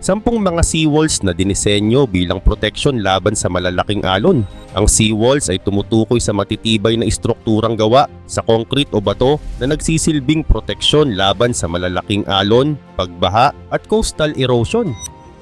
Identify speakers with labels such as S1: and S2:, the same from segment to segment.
S1: 10 mga seawalls na dinisenyo bilang proteksyon laban sa malalaking alon. Ang seawalls ay tumutukoy sa matitibay na istrukturang gawa sa concrete o bato na nagsisilbing proteksyon laban sa malalaking alon, pagbaha at coastal erosion.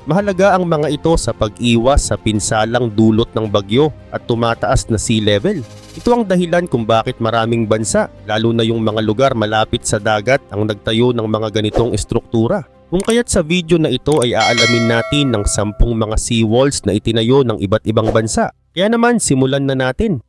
S1: Mahalaga ang mga ito sa pag-iwas sa pinsalang dulot ng bagyo at tumataas na sea level. Ito ang dahilan kung bakit maraming bansa, lalo na yung mga lugar malapit sa dagat, ang nagtayo ng mga ganitong estruktura. Kung kaya't sa video na ito ay aalamin natin ng 10 mga seawalls na itinayo ng iba't ibang bansa. Kaya naman simulan na natin.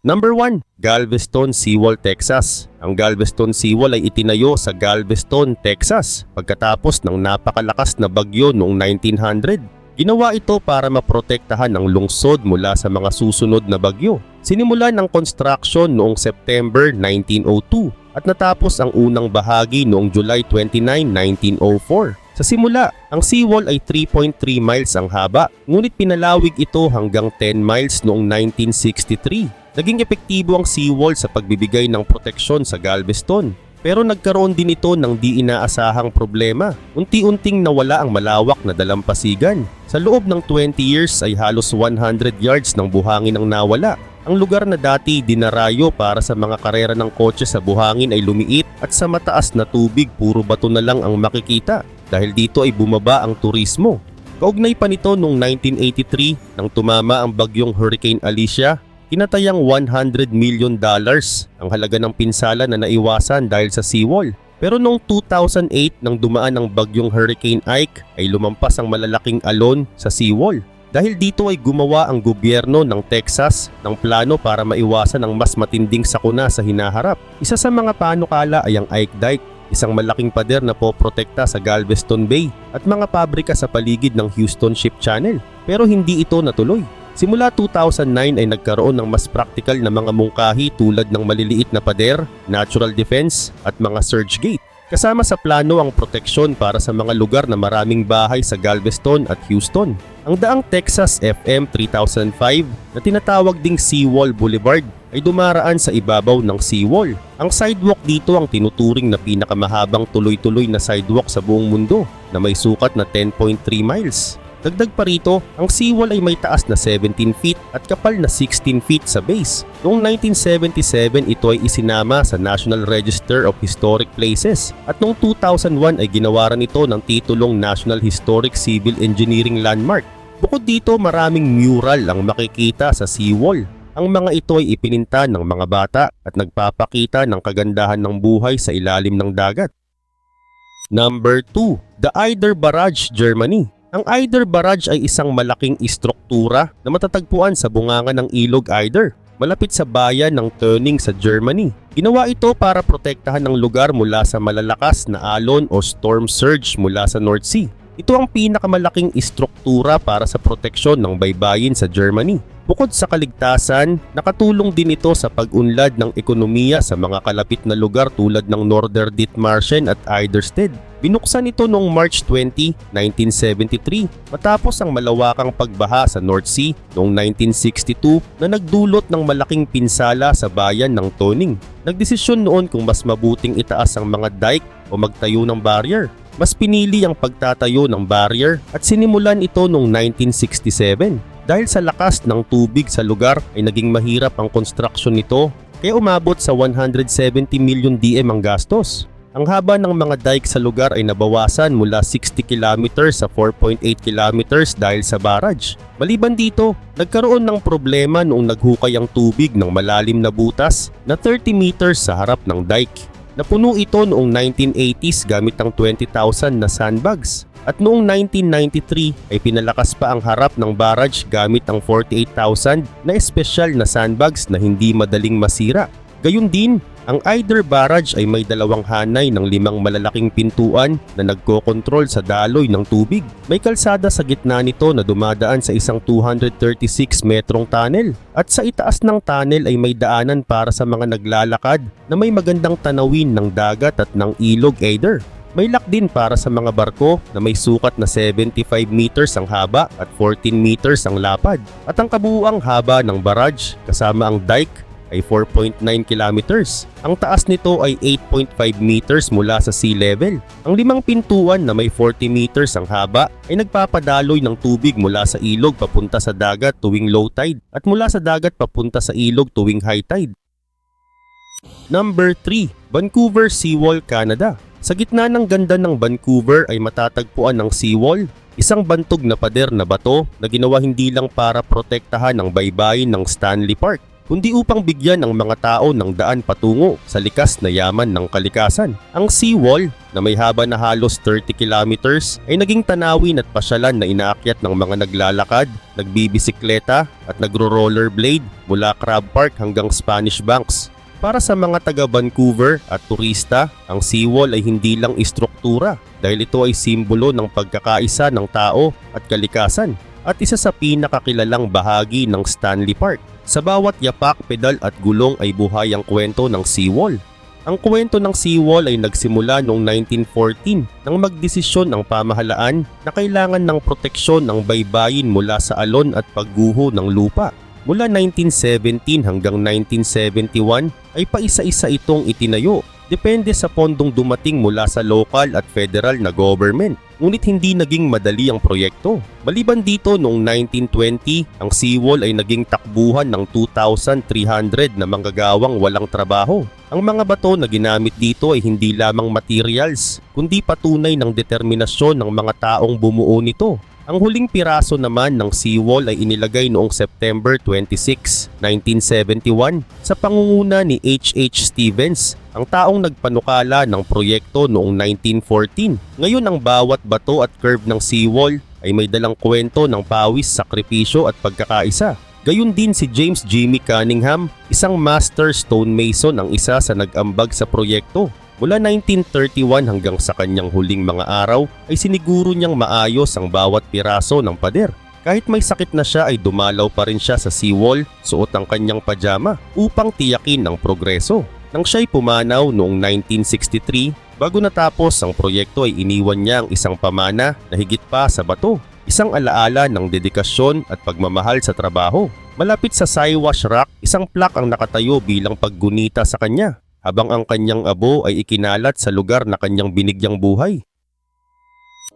S1: Number 1. Galveston Seawall, Texas. Ang Galveston Seawall ay itinayo sa Galveston, Texas pagkatapos ng napakalakas na bagyo noong 1900. Ginawa ito para maprotektahan ang lungsod mula sa mga susunod na bagyo. Sinimulan ang construction noong September 1902 at natapos ang unang bahagi noong July 29, 1904. Sa simula, ang seawall ay 3.3 miles ang haba, ngunit pinalawig ito hanggang 10 miles noong 1963. Naging epektibo ang seawall sa pagbibigay ng proteksyon sa Galveston. Pero nagkaroon din ito ng di inaasahang problema. Unti-unting nawala ang malawak na dalampasigan. Sa loob ng 20 years ay halos 100 yards ng buhangin ang nawala. Ang lugar na dati dinarayo para sa mga karera ng kotse sa buhangin ay lumiit at sa mataas na tubig puro bato na lang ang makikita. Dahil dito ay bumaba ang turismo. Kaugnay pa nito noong 1983 nang tumama ang bagyong Hurricane Alicia, tinatayang $100 million ang halaga ng pinsala na naiwasan dahil sa seawall. Pero noong 2008 nang dumaan ang bagyong Hurricane Ike ay lumampas ang malalaking alon sa seawall. Dahil dito ay gumawa ang gobyerno ng Texas ng plano para maiwasan ang mas matinding sakuna sa hinaharap. Isa sa mga panukala ay ang Ike Dike, isang malaking pader na poprotekta sa Galveston Bay at mga pabrika sa paligid ng Houston Ship Channel. Pero hindi ito natuloy. Simula 2009 ay nagkaroon ng mas praktikal na mga mungkahi tulad ng maliliit na pader, natural defense at mga surge gate. Kasama sa plano ang proteksyon para sa mga lugar na maraming bahay sa Galveston at Houston. Ang daang Texas FM 3005 na tinatawag ding Seawall Boulevard ay dumaraan sa ibabaw ng seawall. Ang sidewalk dito ang tinuturing na pinakamahabang tuloy-tuloy na sidewalk sa buong mundo na may sukat na 10.3 miles. Dagdag pa rito, ang seawall ay may taas na 17 feet at kapal na 16 feet sa base. Noong 1977 ito ay isinama sa National Register of Historic Places at noong 2001 ay ginawaran ito ng titulong National Historic Civil Engineering Landmark. Bukod dito, maraming mural ang makikita sa seawall. Ang mga ito ay ipininta ng mga bata at nagpapakita ng kagandahan ng buhay sa ilalim ng dagat. Number 2. The Eider Barrage, Germany. Ang Eider Barrage ay isang malaking istruktura na matatagpuan sa bunganga ng ilog Eider, malapit sa bayan ng Tönning sa Germany. Ginawa ito para protektahan ang lugar mula sa malalakas na alon o storm surge mula sa North Sea. Ito ang pinakamalaking istruktura para sa proteksyon ng baybayin sa Germany. Bukod sa kaligtasan, nakatulong din ito sa pag-unlad ng ekonomiya sa mga kalapit na lugar tulad ng Norderditmarschen at Eiderstedt. Binuksan ito noong March 20, 1973 matapos ang malawakang pagbaha sa North Sea noong 1962 na nagdulot ng malaking pinsala sa bayan ng Tönning. Nagdesisyon noon kung mas mabuting itaas ang mga dike o magtayo ng barrier. Mas pinili ang pagtatayo ng barrier at sinimulan ito noong 1967. Dahil sa lakas ng tubig sa lugar ay naging mahirap ang construction nito kaya umabot sa 170 million DM ang gastos. Ang haba ng mga dike sa lugar ay nabawasan mula 60 kilometers sa 4.8 kilometers dahil sa barrage. Maliban dito, nagkaroon ng problema noong naghukay ang tubig ng malalim na butas na 30 meters sa harap ng dike. Napuno ito noong 1980s gamit ang 20,000 na sandbags. At noong 1993 ay pinalakas pa ang harap ng barrage gamit ang 48,000 na espesyal na sandbags na hindi madaling masira. Gayun din, ang Eider Barrage ay may dalawang hanay ng 5 malalaking pintuan na nagkokontrol sa daloy ng tubig. May kalsada sa gitna nito na dumadaan sa isang 236 metrong tunnel. At sa itaas ng tunnel ay may daanan para sa mga naglalakad na may magandang tanawin ng dagat at ng ilog Eider. May lock din para sa mga barko na may sukat na 75 meters ang haba at 14 meters ang lapad. At ang kabuuang haba ng barrage kasama ang dike ay 4.9 kilometers. Ang taas nito ay 8.5 meters mula sa sea level. Ang 5 pintuan na may 40 meters ang haba ay nagpapadaloy ng tubig mula sa ilog papunta sa dagat tuwing low tide at mula sa dagat papunta sa ilog tuwing high tide. Number 3. Vancouver Seawall, Canada. Sa gitna ng ganda ng Vancouver ay matatagpuan ang seawall, isang bantog na pader na bato na ginawa hindi lang para protektahan ang baybayin ng Stanley Park, kundi upang bigyan ang mga tao ng daan patungo sa likas na yaman ng kalikasan. Ang seawall, na may haba na halos 30 kilometers, ay naging tanawin at pasyalan na inaakyat ng mga naglalakad, nagbibisikleta at nagro-rollerblade mula Crab Park hanggang Spanish Banks. Para sa mga taga-Vancouver at turista, ang seawall ay hindi lang istruktura dahil ito ay simbolo ng pagkakaisa ng tao at kalikasan at isa sa pinakakilalang bahagi ng Stanley Park. Sa bawat yapak, pedal at gulong ay buhay ang kwento ng seawall. Ang kwento ng seawall ay nagsimula noong 1914 nang magdesisyon ang pamahalaan na kailangan ng proteksyon ng baybayin mula sa alon at pagguho ng lupa. Mula 1917 hanggang 1971 ay paisa-isa itong itinayo, depende sa pondong dumating mula sa local at federal na government. Ngunit hindi naging madali ang proyekto. Maliban dito noong 1920, ang seawall ay naging takbuhan ng 2,300 na manggagawang walang trabaho. Ang mga bato na ginamit dito ay hindi lamang materials, kundi patunay ng determinasyon ng mga taong bumuo nito. Ang huling piraso naman ng seawall ay inilagay noong September 26, 1971 sa pangunguna ni H.H. Stevens, ang taong nagpanukala ng proyekto noong 1914. Ngayon ang bawat bato at curve ng seawall ay may dalang kwento ng pawis, sakripisyo at pagkakaisa. Gayun din si James Jimmy Cunningham, isang master stonemason ang isa sa nag-ambag sa proyekto. Mula 1931 hanggang sa kanyang huling mga araw ay siniguro niyang maayos ang bawat piraso ng pader. Kahit may sakit na siya ay dumalaw pa rin siya sa seawall, suot ang kanyang pajama upang tiyakin ang progreso. Nang siya'y pumanaw noong 1963, bago natapos ang proyekto ay iniwan niya ang isang pamana na higit pa sa bato, isang alaala ng dedikasyon at pagmamahal sa trabaho. Malapit sa Siwash Rock, isang plaque ang nakatayo bilang paggunita sa kanya, habang ang kanyang abo ay ikinalat sa lugar na kanyang binigyang buhay.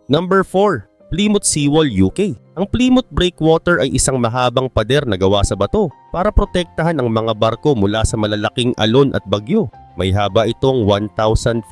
S1: Number 4. Plymouth Seawall, UK. Ang Plymouth Breakwater ay isang mahabang pader na gawa sa bato para protektahan ang mga barko mula sa malalaking alon at bagyo. May haba itong 1,560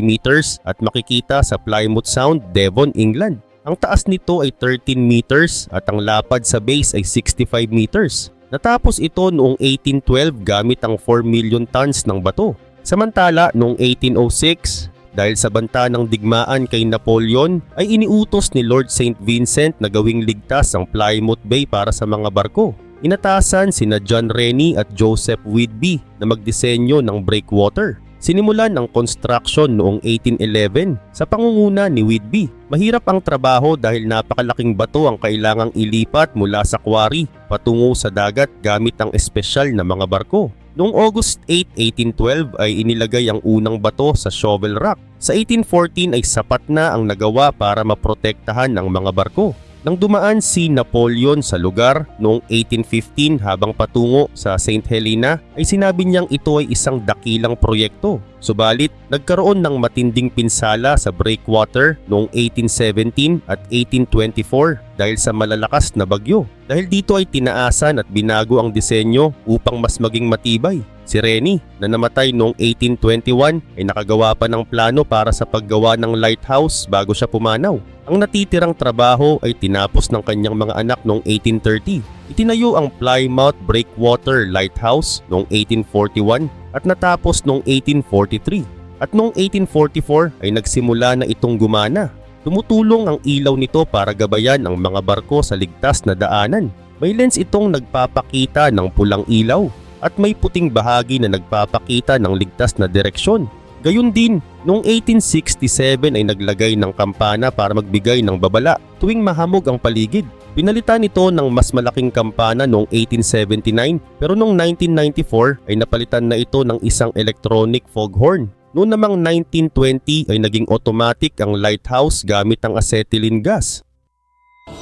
S1: meters at makikita sa Plymouth Sound, Devon, England. Ang taas nito ay 13 meters at ang lapad sa base ay 65 meters. Natapos ito noong 1812 gamit ang 4 million tons ng bato. Samantala, noong 1806, dahil sa banta ng digmaan kay Napoleon, ay iniutos ni Lord St. Vincent na gawing ligtas ang Plymouth Bay para sa mga barko. Inatasan sina John Rennie at Joseph Whitby na magdisenyo ng breakwater. Sinimulan ang construction noong 1811 sa pangunguna ni Whitby. Mahirap ang trabaho dahil napakalaking bato ang kailangang ilipat mula sa quarry patungo sa dagat gamit ang espesyal na mga barko. Noong August 8, 1812 ay inilagay ang unang bato sa Shovel Rock. Sa 1814 ay sapat na ang nagawa para maprotektahan ang mga barko. Nang dumaan si Napoleon sa lugar noong 1815 habang patungo sa St. Helena ay sinabi niyang ito ay isang dakilang proyekto. Subalit, nagkaroon ng matinding pinsala sa breakwater noong 1817 at 1824 dahil sa malalakas na bagyo. Dahil dito ay tinaasan at binago ang disenyo upang mas maging matibay. Si Rennie na namatay noong 1821 ay nakagawa pa ng plano para sa paggawa ng lighthouse bago siya pumanaw. Ang natitirang trabaho ay tinapos ng kanyang mga anak noong 1830. Itinayo ang Plymouth Breakwater Lighthouse noong 1841 at natapos noong 1843. At noong 1844 ay nagsimula na itong gumana. Tumutulong ang ilaw nito para gabayan ang mga barko sa ligtas na daanan. May lens itong nagpapakita ng pulang ilaw at may puting bahagi na nagpapakita ng ligtas na direksyon. Gayun din, noong 1867 ay naglagay ng kampana para magbigay ng babala tuwing mahamog ang paligid. Pinalitan ito ng mas malaking kampana noong 1879 pero noong 1994 ay napalitan na ito ng isang electronic foghorn. Noong namang 1920 ay naging automatic ang lighthouse gamit ang acetylene gas.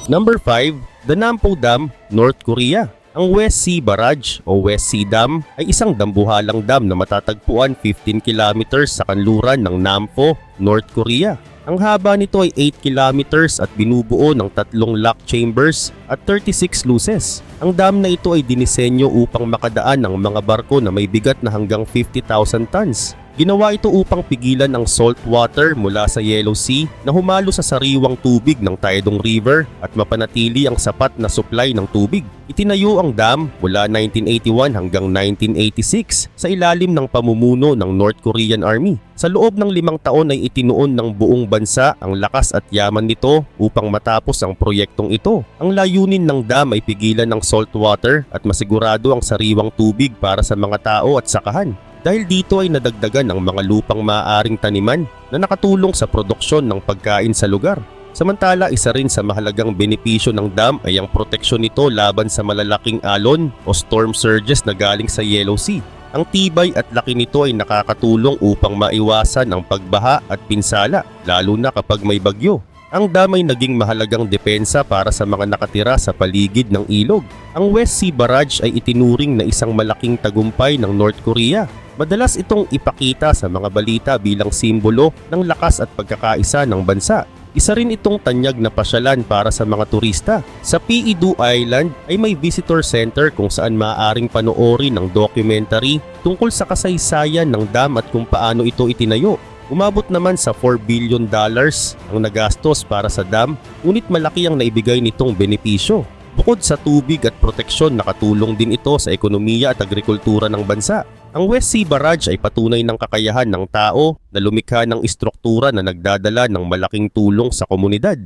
S1: Number 5. The Nampo Dam, North Korea. Ang West Sea Barrage o West Sea Dam ay isang dambuhalang dam na matatagpuan 15 kilometers sa kanluran ng Nampo, North Korea. Ang haba nito ay 8 kilometers at binubuo ng 3 lock chambers at 36 sluices. Ang dam na ito ay dinisenyo upang makadaan ng mga barko na may bigat na hanggang 50,000 tons. Ginawa ito upang pigilan ang salt water mula sa Yellow Sea na humalo sa sariwang tubig ng Taedong River at mapanatili ang sapat na supply ng tubig. Itinayo ang dam mula 1981 hanggang 1986 sa ilalim ng pamumuno ng North Korean Army. Sa loob ng 5 taon ay itinuon ng buong bansa ang lakas at yaman nito upang matapos ang proyektong ito. Ang layunin ng dam ay pigilan ang salt water at masigurado ang sariwang tubig para sa mga tao at sakahan. Dahil dito ay nadagdagan ang mga lupang maaaring taniman na nakatulong sa produksyon ng pagkain sa lugar. Samantala, isa rin sa mahalagang benepisyo ng dam ay ang proteksyon nito laban sa malalaking alon o storm surges na galing sa Yellow Sea. Ang tibay at laki nito ay nakakatulong upang maiwasan ang pagbaha at pinsala, lalo na kapag may bagyo. Ang dam ay naging mahalagang depensa para sa mga nakatira sa paligid ng ilog. Ang West Sea Barrage ay itinuring na isang malaking tagumpay ng North Korea. Madalas itong ipakita sa mga balita bilang simbolo ng lakas at pagkakaisa ng bansa. Isa rin itong tanyag na pasyalan para sa mga turista. Sa Piidu Island ay may visitor center kung saan maaaring panoorin ang documentary tungkol sa kasaysayan ng dam at kung paano ito itinayo. Umabot naman sa $4 billion ang nagastos para sa dam, ngunit malaki ang naibigay nitong benepisyo. Bukod sa tubig at proteksyon, nakatulong din ito sa ekonomiya at agrikultura ng bansa. Ang West Sea Barrage ay patunay ng kakayahan ng tao na lumikha ng istruktura na nagdadala ng malaking tulong sa komunidad.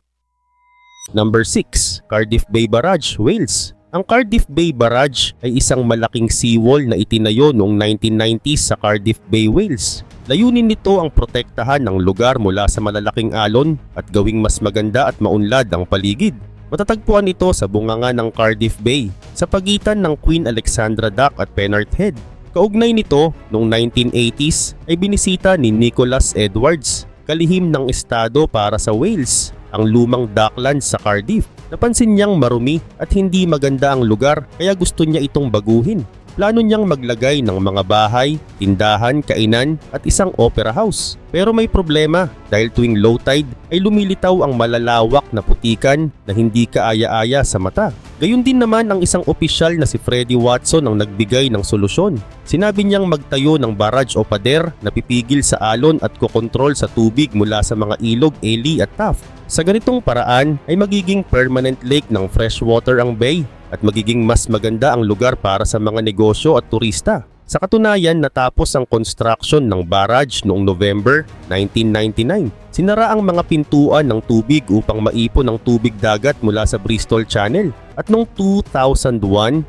S1: Number 6. Cardiff Bay Barrage, Wales. Ang Cardiff Bay Barrage ay isang malaking seawall na itinayo noong 1990s sa Cardiff Bay, Wales. Layunin nito ang protektahan ng lugar mula sa malalaking alon at gawing mas maganda at maunlad ang paligid. Matatagpuan ito sa bunganga ng Cardiff Bay sa pagitan ng Queen Alexandra Dock at Penarth Head. Kaugnay nito, noong 1980s ay binisita ni Nicholas Edwards, kalihim ng estado para sa Wales, ang lumang docklands sa Cardiff. Napansin niyang marumi at hindi maganda ang lugar kaya gusto niya itong baguhin. Plano niyang maglagay ng mga bahay, tindahan, kainan at isang opera house. Pero may problema dahil tuwing low tide ay lumilitaw ang malalawak na putikan na hindi kaaya-aya sa mata. Gayun din naman ang isang opisyal na si Freddie Watson ang nagbigay ng solusyon. Sinabi niyang magtayo ng barrage o pader na pipigil sa alon at kokontrol sa tubig mula sa mga ilog, eli at tuff. Sa ganitong paraan ay magiging permanent lake ng freshwater ang bay at magiging mas maganda ang lugar para sa mga negosyo at turista. Sa katunayan, natapos ang construction ng barrage noong November 1999. Sinara ang mga pintuan ng tubig upang maipon ang tubig dagat mula sa Bristol Channel. At noong 2001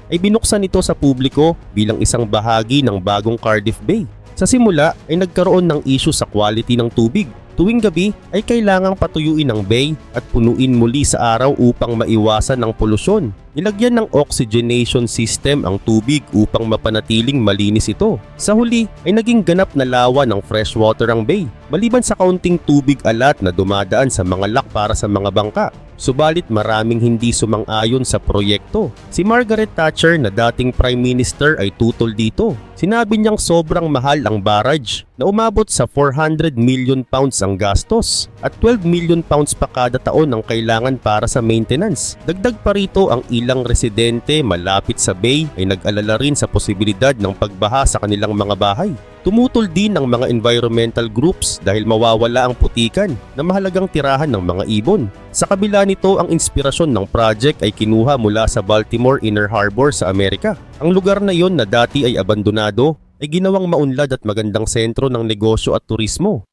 S1: ay binuksan ito sa publiko bilang isang bahagi ng bagong Cardiff Bay. Sa simula ay nagkaroon ng issue sa quality ng tubig. Tuwing gabi ay kailangang patuyuin ang bay at punuin muli sa araw upang maiwasan ang polusyon. Nilagyan ng oxygenation system ang tubig upang mapanatiling malinis ito. Sa huli ay naging ganap na lawa ng freshwater ang bay, maliban sa kaunting tubig alat na dumadaan sa mga lock para sa mga bangka. Subalit maraming hindi sumang-ayon sa proyekto. Si Margaret Thatcher na dating Prime Minister ay tutol dito. Sinabi niyang sobrang mahal ang barrage na umabot sa 400 million pounds ang gastos at 12 million pounds pa kada taon ang kailangan para sa maintenance. Dagdag pa rito ang ilang residente malapit sa bay ay nag-alala rin sa posibilidad ng pagbaha sa kanilang mga bahay. Tumutol din ang mga environmental groups dahil mawawala ang putikan na mahalagang tirahan ng mga ibon. Sa kabila nito, ang inspirasyon ng project ay kinuha mula sa Baltimore Inner Harbor sa Amerika. Ang lugar na iyon na dati ay abandonado ay ginawang maunlad at magandang sentro ng negosyo at turismo.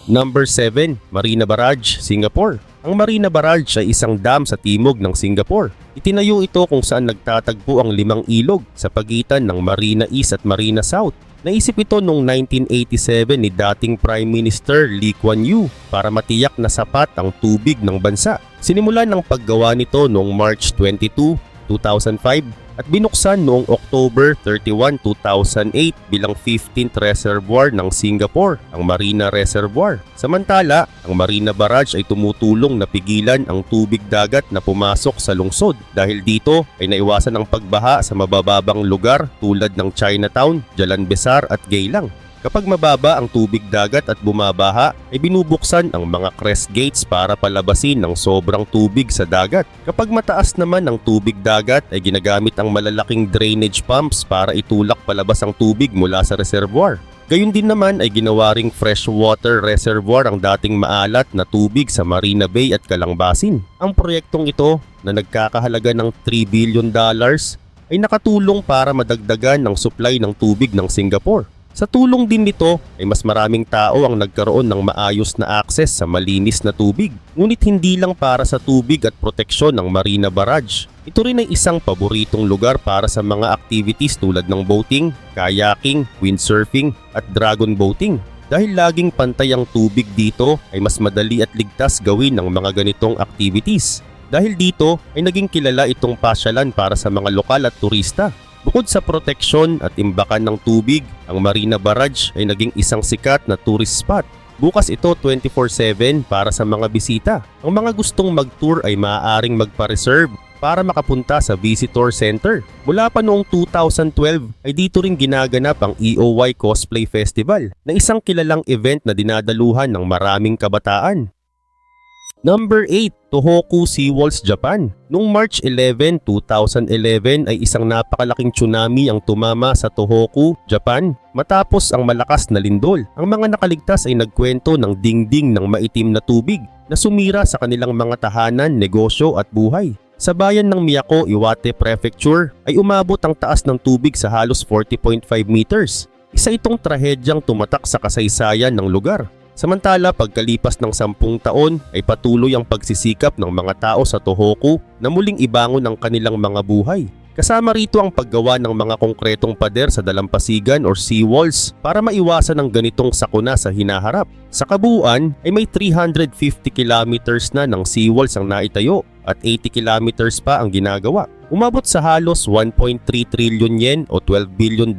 S1: Number 7. Marina Barrage, Singapore. Ang Marina Barrage ay isang dam sa timog ng Singapore. Itinayo ito kung saan nagtatagpo ang 5 ilog sa pagitan ng Marina East at Marina South. Naisip ito noong 1987 ni dating Prime Minister Lee Kuan Yew para matiyak na sapat ang tubig ng bansa. Sinimulan ang paggawa nito noong March 22, 2005 at binuksan noong October 31, 2008 bilang 15th reservoir ng Singapore, ang Marina Reservoir. Samantala, ang Marina Barrage ay tumutulong na pigilan ang tubig dagat na pumasok sa lungsod dahil dito ay naiwasan ang pagbaha sa mabababang lugar tulad ng Chinatown, Jalan Besar at Geylang. Kapag mababa ang tubig dagat at bumabaha, ay binubuksan ang mga crest gates para palabasin ang sobrang tubig sa dagat. Kapag mataas naman ang tubig dagat, ay ginagamit ang malalaking drainage pumps para itulak palabas ang tubig mula sa reservoir. Gayun din naman ay ginawa ring freshwater reservoir ang dating maalat na tubig sa Marina Bay at Calangbasin. Ang proyektong ito na nagkakahalaga ng $3 billion ay nakatulong para madagdagan ang supply ng tubig ng Singapore. Sa tulong din nito ay mas maraming tao ang nagkaroon ng maayos na akses sa malinis na tubig. Ngunit hindi lang para sa tubig at proteksyon ng Marina Barrage. Ito rin ay isang paboritong lugar para sa mga activities tulad ng boating, kayaking, windsurfing at dragon boating. Dahil laging pantay ang tubig dito ay mas madali at ligtas gawin ang mga ganitong activities. Dahil dito ay naging kilala itong pasyalan para sa mga lokal at turista. Bukod sa proteksyon at imbakan ng tubig, ang Marina Barrage ay naging isang sikat na tourist spot. Bukas ito 24/7 para sa mga bisita. Ang mga gustong mag-tour ay maaaring magpa-reserve para makapunta sa visitor center. Mula pa noong 2012 ay dito rin ginaganap ang EOY Cosplay Festival na isang kilalang event na dinadaluhan ng maraming kabataan. Number 8. Tohoku Seawalls, Japan. Noong March 11, 2011 ay isang napakalaking tsunami ang tumama sa Tohoku, Japan matapos ang malakas na lindol. Ang mga nakaligtas ay nagkwento ng dingding ng maitim na tubig na sumira sa kanilang mga tahanan, negosyo at buhay. Sa bayan ng Miyako, Iwate Prefecture ay umabot ang taas ng tubig sa halos 40.5 meters. Isa itong trahedyang tumatak sa kasaysayan ng lugar. Samantala, pagkalipas ng 10 taon ay patuloy ang pagsisikap ng mga tao sa Tohoku na muling ibangon ang kanilang mga buhay. Kasama rito ang paggawa ng mga konkretong pader sa dalampasigan or seawalls para maiwasan ang ganitong sakuna sa hinaharap. Sa kabuuan ay may 350 kilometers na ng seawalls ang naitayo at 80 kilometers pa ang ginagawa. Umabot sa halos 1.3 trillion yen o $12 billion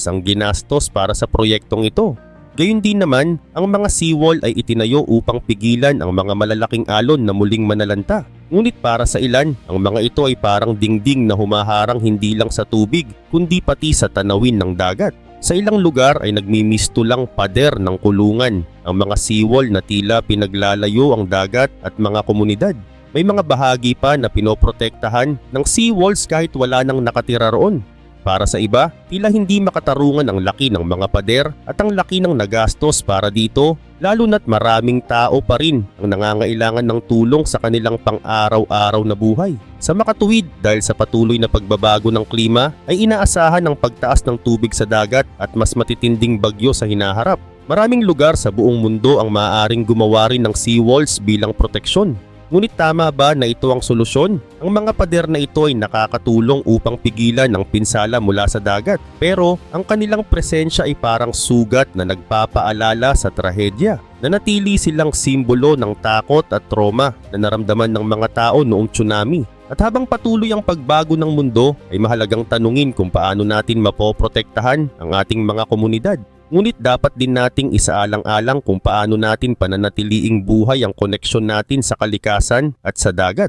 S1: ang ginastos para sa proyektong ito. Gayun din naman, ang mga seawall ay itinayo upang pigilan ang mga malalaking alon na muling manalanta. Ngunit para sa ilan, ang mga ito ay parang dingding na humaharang hindi lang sa tubig, kundi pati sa tanawin ng dagat. Sa ilang lugar ay nagmimisto lang pader ng kulungan, ang mga seawall na tila pinaglalayo ang dagat at mga komunidad. May mga bahagi pa na pinoprotektahan ng seawalls kahit wala nang nakatira roon. Para sa iba, tila hindi makatarungan ang laki ng mga pader at ang laki ng nagastos para dito, lalo na't maraming tao pa rin ang nangangailangan ng tulong sa kanilang pang-araw-araw na buhay. Sa makatuwid, dahil sa patuloy na pagbabago ng klima, ay inaasahan ang pagtaas ng tubig sa dagat at mas matitinding bagyo sa hinaharap. Maraming lugar sa buong mundo ang maaaring gumawa rin ng seawalls bilang proteksyon. Ngunit tama ba na ito ang solusyon? Ang mga pader na ito ay nakakatulong upang pigilan ang pinsala mula sa dagat. Pero ang kanilang presensya ay parang sugat na nagpapaalala sa trahedya. Nanatili silang simbolo ng takot at trauma na naramdaman ng mga tao noong tsunami. At habang patuloy ang pagbago ng mundo, ay mahalagang tanungin kung paano natin mapoprotektahan ang ating mga komunidad. Ngunit dapat din nating isaalang-alang kung paano natin pananatiliing buhay ang koneksyon natin sa kalikasan at sa dagat.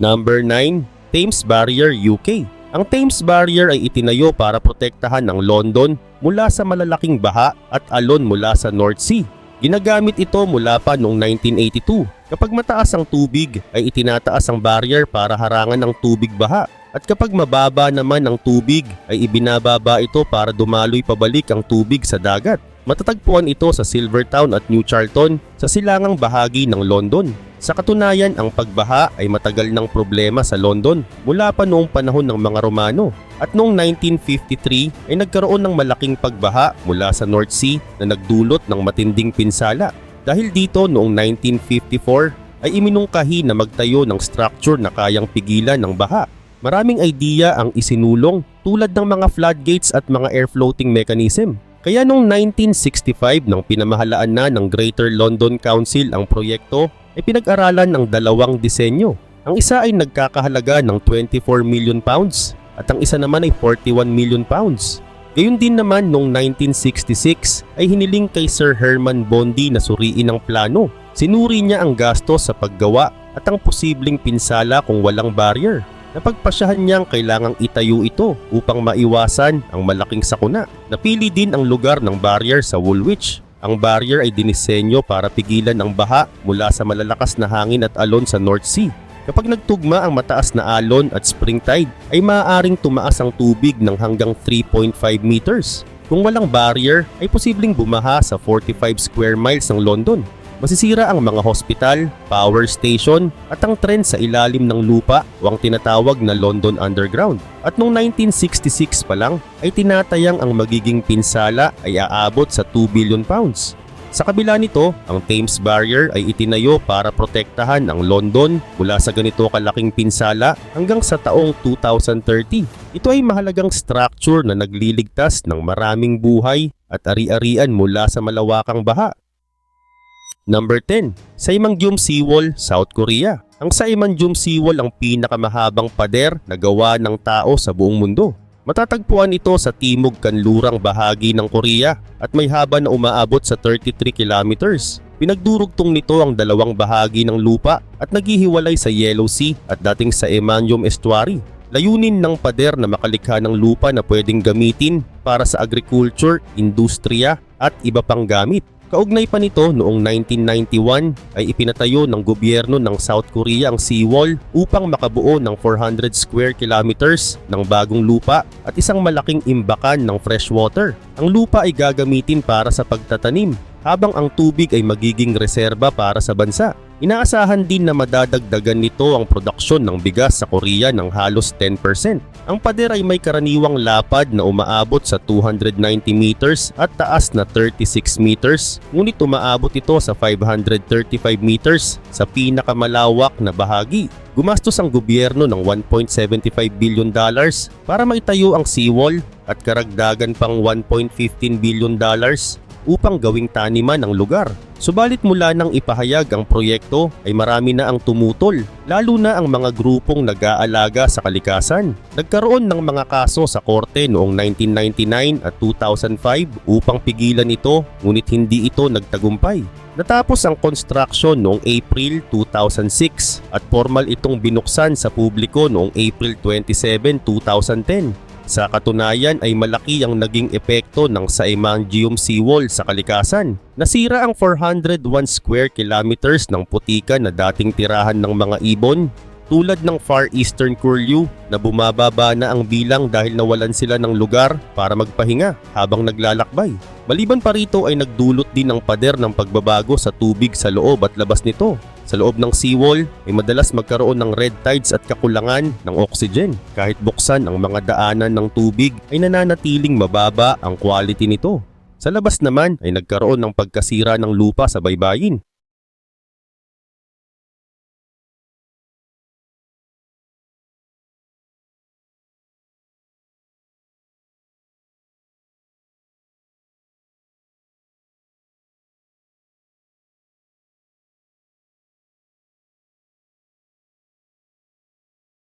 S1: Number 9. Thames Barrier, UK. Ang Thames Barrier ay itinayo para protektahan ang London mula sa malalaking baha at alon mula sa North Sea. Ginagamit ito mula pa noong 1982. Kapag mataas ang tubig ay itinataas ang barrier para harangan ang tubig baha. At kapag mababa naman ang tubig ay ibinababa ito para dumaloy pabalik ang tubig sa dagat. Matatagpuan ito sa Silvertown at New Charlton sa silangang bahagi ng London. Sa katunayan, ang pagbaha ay matagal ng problema sa London mula pa noong panahon ng mga Romano. At noong 1953 ay nagkaroon ng malaking pagbaha mula sa North Sea na nagdulot ng matinding pinsala. Dahil dito noong 1954 ay iminungkahi na magtayo ng structure na kayang pigilan ng baha. Maraming idea ang isinulong tulad ng mga floodgates at mga air floating mechanism. Kaya noong 1965 nang pinamahalaan na ng Greater London Council ang proyekto ay pinag-aralan ng dalawang disenyo. Ang isa ay nagkakahalaga ng 24 million pounds at ang isa naman ay 41 million pounds. Gayun din naman noong 1966 ay hiniling kay Sir Herman Bondi na suriin ang plano. Sinuri niya ang gastos sa paggawa at ang posibleng pinsala kung walang barrier. Napagpasyahan niyang kailangang itayo ito upang maiwasan ang malaking sakuna. Napili din ang lugar ng barrier sa Woolwich. Ang barrier ay dinisenyo para pigilan ang baha mula sa malalakas na hangin at alon sa North Sea. Kapag nagtugma ang mataas na alon at spring tide ay maaaring tumaas ang tubig ng hanggang 3.5 meters. Kung walang barrier ay posibleng bumaha sa 45 square miles ng London. Masisira ang mga hospital, power station at ang tren sa ilalim ng lupa o ang tinatawag na London Underground. At noong 1966 pa lang ay tinatayang ang magiging pinsala ay aabot sa 2 billion pounds. Sa kabila nito, ang Thames Barrier ay itinayo para protektahan ang London mula sa ganito kalaking pinsala hanggang sa taong 2030. Ito ay mahalagang structure na nagliligtas ng maraming buhay at ari-arian mula sa malawakang baha. Number 10. Saemangeum Seawall, South Korea. Ang Saemangeum Seawall ang pinakamahabang pader na gawa ng tao sa buong mundo. Matatagpuan ito sa timog kanlurang bahagi ng Korea at may haba na umaabot sa 33 kilometers. Pinagdurugtong nito ang dalawang bahagi ng lupa at naghihiwalay sa Yellow Sea at dating Saemangeum Estuary. Layunin ng pader na makalikha ng lupa na pwedeng gamitin para sa agriculture, industriya at iba pang gamit. Kaugnay pa nito, noong 1991 ay ipinatayo ng gobyerno ng South Korea ang seawall upang makabuo ng 400 square kilometers ng bagong lupa at isang malaking imbakan ng fresh water. Ang lupa ay gagamitin para sa pagtatanim, habang ang tubig ay magiging reserba para sa bansa. Inaasahan din na madadagdagan nito ang produksyon ng bigas sa Korea ng halos 10%. Ang pader ay may karaniwang lapad na umaabot sa 290 meters at taas na 36 meters, ngunit umaabot ito sa 535 meters sa pinakamalawak na bahagi. Gumastos ang gobyerno ng $1.75 billion para maitayo ang seawall at karagdagan pang $1.15 billion upang gawing taniman ang lugar. Subalit mula nang ipahayag ang proyekto ay marami na ang tumutol, lalo na ang mga grupong nag-aalaga sa kalikasan. Nagkaroon ng mga kaso sa korte noong 1999 at 2005 upang pigilan ito, ngunit hindi ito nagtagumpay. Natapos ang construction noong April 2006 at formal itong binuksan sa publiko noong April 27, 2010. Sa katunayan ay malaki ang naging epekto ng Saemangeum Seawall sa kalikasan. Nasira ang 401 square kilometers ng putika na dating tirahan ng mga ibon, tulad ng Far Eastern Curlew na bumababa na ang bilang dahil nawalan sila ng lugar para magpahinga habang naglalakbay. Maliban pa rito ay nagdulot din ng pader ng pagbabago sa tubig sa loob at labas nito. Sa loob ng seawall ay madalas magkaroon ng red tides at kakulangan ng oxygen. Kahit buksan ang mga daanan ng tubig ay nananatiling mababa ang quality nito. Sa labas naman ay nagkaroon ng pagkasira ng lupa sa baybayin.